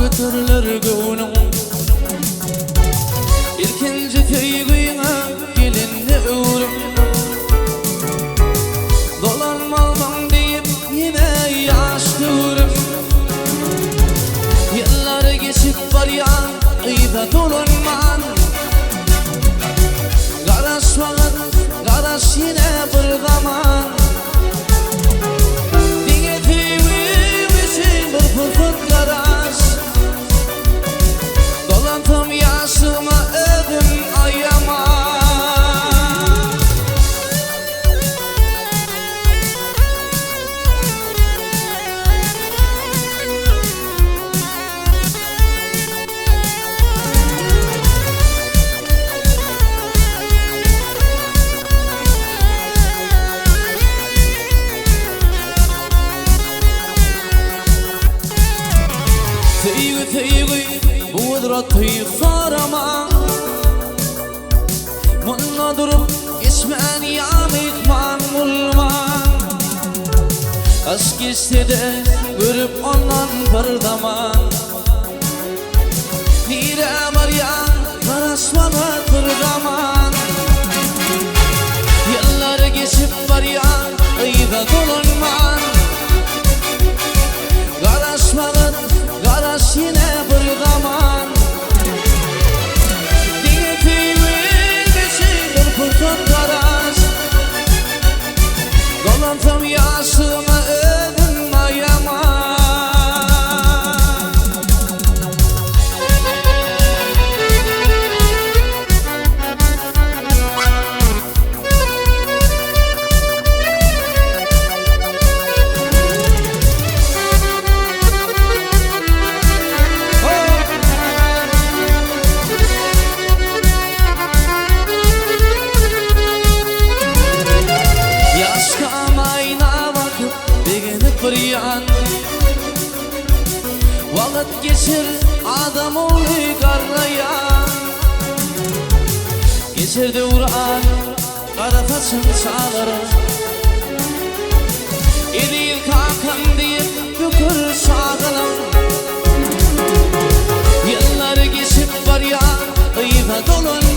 götürülür gönlüm. İlkinci tüygüyüne gelinli öğrüm. Dolanmalmam deyip yine yaş dürüm. Yılları geçip var ya ıyda dolanman. Garaş vagat, garaş yine bir zaman. Dine tüygüyüm için bir pırpırt garaş. Dolantım yaşıma ödüm ayama. Tüygü buğdura tüyü sarama. Munna durup geçmen yanıkman bulman. Aşk geçti de görüp ondan bir zaman. Nire var ya karışmalı bir zaman. Yılları geçip var ya ıyda dolanman. Karışmalı garaş yine bir zaman. Diyetimin için bir pırtık garaş. Dolantım yaşıma ödüm ayama. Vakit geçir adam oluyor karlayan. Geçirdi uğran kara taşın çağları. Edil kalkan deyip bükür sağlanım. Yılları geçip var ya ıyda dolun.